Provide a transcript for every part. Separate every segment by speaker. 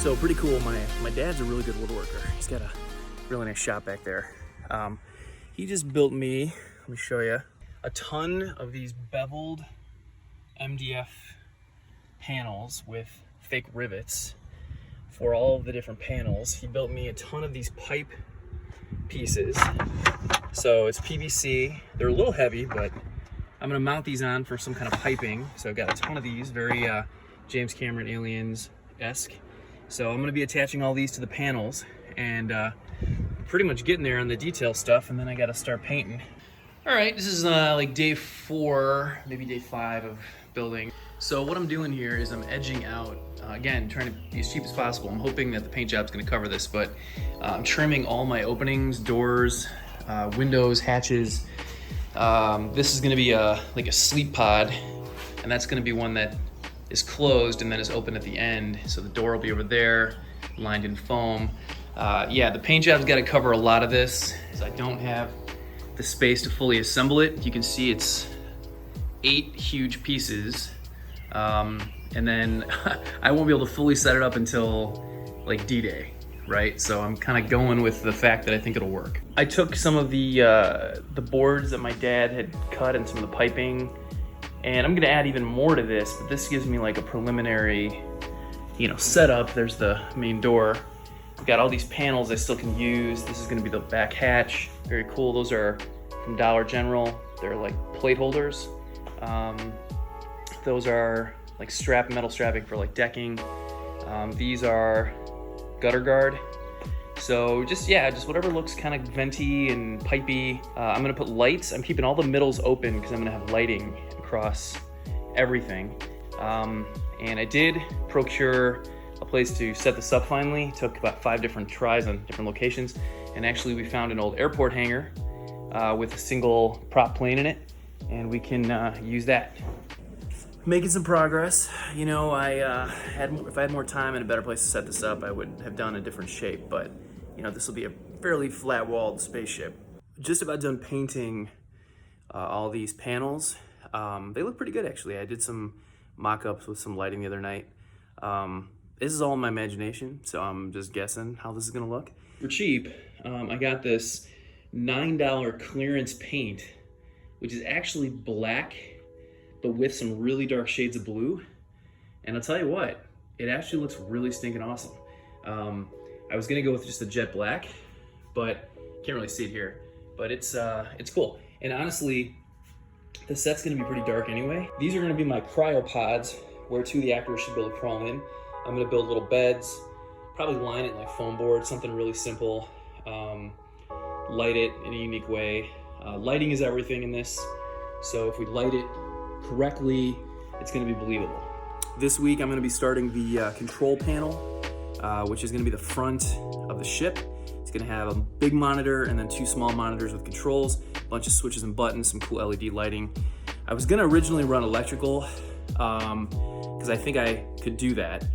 Speaker 1: So pretty cool. My dad's a really good woodworker. He's got a really nice shop back there. He just built me, let me show you, a ton of these beveled MDF panels with fake rivets for all of the different panels. He built me a ton of these pipe pieces. So it's PVC. They're a little heavy, but I'm gonna mount these on for some kind of piping. So I've got a ton of these, very James Cameron Aliens-esque. So I'm gonna be attaching all these to the panels and pretty much getting there on the detail stuff, and then I gotta start painting. All right, this is like day 4, maybe day 5 of building. So what I'm doing here is I'm edging out, again, trying to be as cheap as possible. I'm hoping that the paint job's gonna cover this, but I'm trimming all my openings, doors, windows, hatches. This is gonna be like a sleep pod, and that's gonna be one that is closed and then is open at the end. So the door will be over there, lined in foam. Yeah, the paint job's gotta cover a lot of this. I don't have the space to fully assemble it. You can see it's 8 huge pieces. And then I won't be able to fully set it up until like D-Day, right? So I'm kind of going with the fact that I think it'll work. I took some of the boards that my dad had cut and some of the piping, and I'm gonna add even more to this, but this gives me like a preliminary, setup. There's the main door. I've got all these panels I still can use. This is gonna be the back hatch. Very cool. Those are from Dollar General. They're like plate holders. Those are like metal strapping for like decking. These are gutter guard. So just whatever looks kind of venty and pipey. I'm gonna put lights. I'm keeping all the middles open because I'm gonna have lighting across everything. And I did procure a place to set this up finally. It took about 5 different tries on different locations. And actually we found an old airport hangar with a single prop plane in it. And we can use that. Making some progress. If I had more time and a better place to set this up, I would have done a different shape, but this will be a fairly flat-walled spaceship. Just about done painting all these panels. They look pretty good, actually. I did some mock-ups with some lighting the other night. This is all in my imagination, so I'm just guessing how this is gonna look. For cheap, I got this $9 clearance paint, which is actually black, but with some really dark shades of blue. And I'll tell you what, it actually looks really stinking awesome. I was gonna go with just a jet black, but can't really see it here. But it's cool. And honestly, the set's gonna be pretty dark anyway. These are gonna be my Cryopods, where 2 of the actors should be able to crawl in. I'm gonna build little beds, probably line it like foam board, something really simple. Light it in a unique way. Lighting is everything in this. So if we light it correctly, it's gonna be believable. This week I'm gonna be starting the control panel, which is gonna be the front of the ship. It's gonna have a big monitor and then 2 small monitors with controls, a bunch of switches and buttons, some cool LED lighting. I was gonna originally run electrical, because I think I could do that.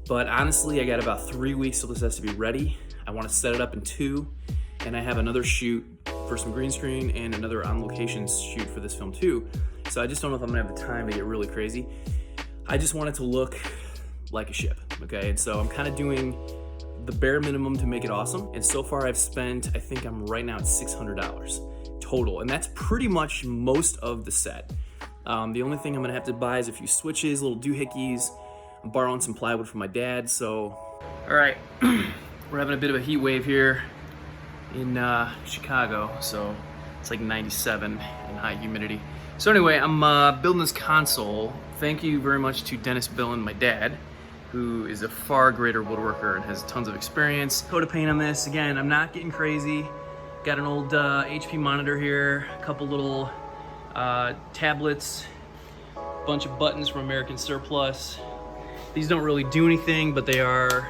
Speaker 1: But honestly, I got about 3 weeks till this has to be ready. I wanna set it up in 2, and I have another shoot for some green screen and another on location shoot for this film too. So I just don't know if I'm gonna have the time to get really crazy. I just want it to look like a ship, okay? And so I'm kind of doing the bare minimum to make it awesome. And so far I've spent, I think I'm right now at $600 total. And that's pretty much most of the set. The only thing I'm gonna have to buy is a few switches, little doohickeys. I'm borrowing some plywood from my dad, so. All right, we're having a bit of a heat wave here in Chicago, so it's like 97 and high humidity. So anyway, I'm building this console. Thank you very much to Dennis Bilen, my dad, who is a far greater woodworker and has tons of experience. Coat of paint on this. Again, I'm not getting crazy. Got an old HP monitor here, a couple little tablets, bunch of buttons from American Surplus. These don't really do anything, but they are,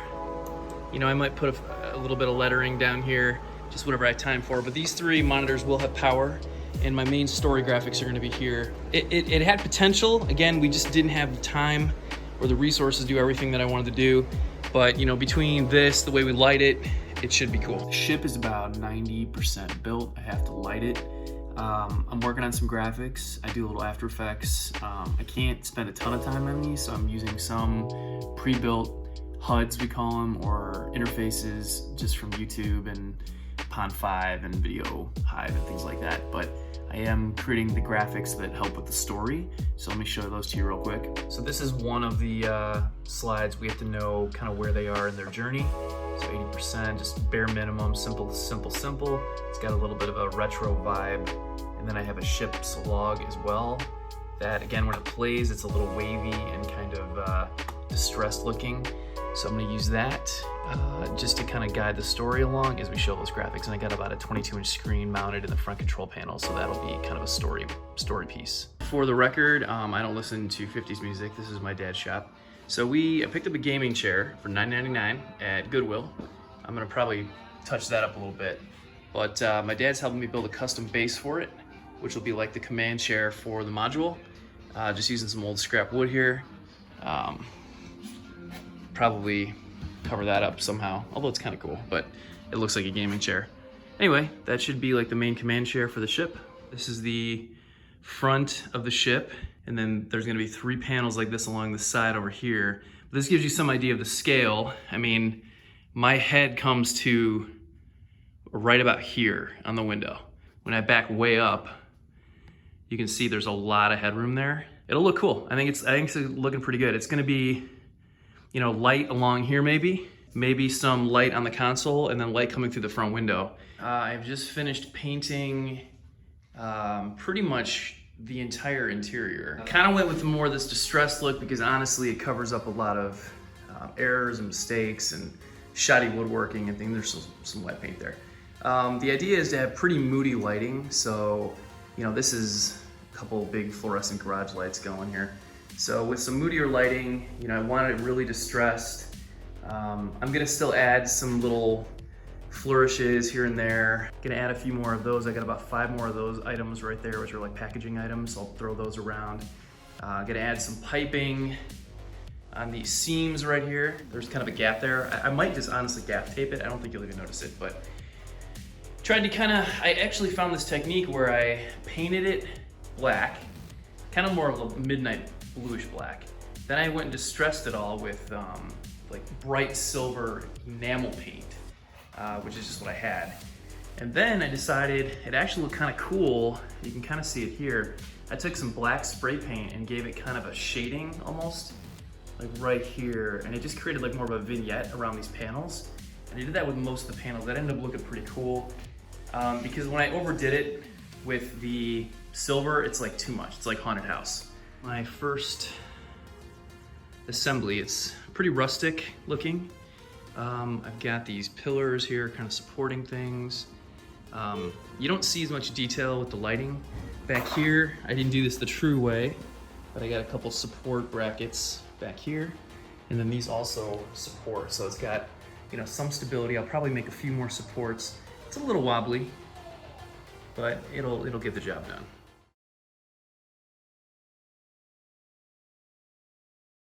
Speaker 1: I might put a little bit of lettering down here, just whatever I have time for. But these 3 monitors will have power, and my main story graphics are gonna be here. It had potential. Again, we just didn't have the time or the resources to do everything that I wanted to do. But between this, the way we light it, it should be cool. The ship is about 90% built. I have to light it. I'm working on some graphics. I do a little After Effects. I can't spend a ton of time on these, so I'm using some pre-built HUDs, we call them, or interfaces just from YouTube and Pond 5 and Video Hive and things like that. But I am creating the graphics that help with the story. So let me show those to you real quick. So this is one of the slides. We have to know kind of where they are in their journey. So 80%, just bare minimum, simple. It's got a little bit of a retro vibe. And then I have a ship's log as well. That, again, when it plays, it's a little wavy and kind of distressed looking. So I'm gonna use that just to kind of guide the story along as we show those graphics. And I got about a 22-inch screen mounted in the front control panel, so that'll be kind of a story piece. For the record, I don't listen to 50s music. This is my dad's shop. So I picked up a gaming chair for $9.99 at Goodwill. I'm gonna probably touch that up a little bit. But my dad's helping me build a custom base for it, which will be like the command chair for the module. Just using some old scrap wood here. Probably cover that up somehow, although it's kind of cool, but it looks like a gaming chair. Anyway, that should be like the main command chair for the ship. This is the front of the ship, and then there's gonna be 3 panels like this along the side over here. But this gives you some idea of the scale. I mean, my head comes to right about here on the window. When I back way up, you can see there's a lot of headroom there. It'll look cool. I think it's looking pretty good. It's gonna be, you know, light along here maybe some light on the console, and then light coming through the front window. I've just finished painting pretty much the entire interior. Kind of went with more of this distressed look because honestly it covers up a lot of errors and mistakes and shoddy woodworking and things. There's some wet paint there. The idea is to have pretty moody lighting, so you know, this is a couple big fluorescent garage lights going here. So with some moodier lighting, you know, I wanted it really distressed. I'm gonna still add some little flourishes here and there. Gonna add a few more of those. I got about 5 more of those items right there, which are like packaging items. I'll throw those around. Gonna add some piping on these seams right here. There's kind of a gap there. I might just honestly gaff tape it. I don't think you'll even notice it, but tried to I actually found this technique where I painted it black, kind of more of a midnight bluish black. Then I went and distressed it all with like bright silver enamel paint, which is just what I had. And then I decided it actually looked kind of cool. You can kind of see it here. I took some black spray paint and gave it kind of a shading almost, like right here. And it just created like more of a vignette around these panels. And I did that with most of the panels. That ended up looking pretty cool. Because when I overdid it with the silver, it's like too much. It's like haunted house. My first assembly, it's pretty rustic looking. I've got these pillars here kind of supporting things. You don't see as much detail with the lighting. Back here, I didn't do this the true way, but I got a couple support brackets back here. And then these also support, so it's got, you know, some stability. I'll probably make a few more supports. It's a little wobbly, but it'll get the job done.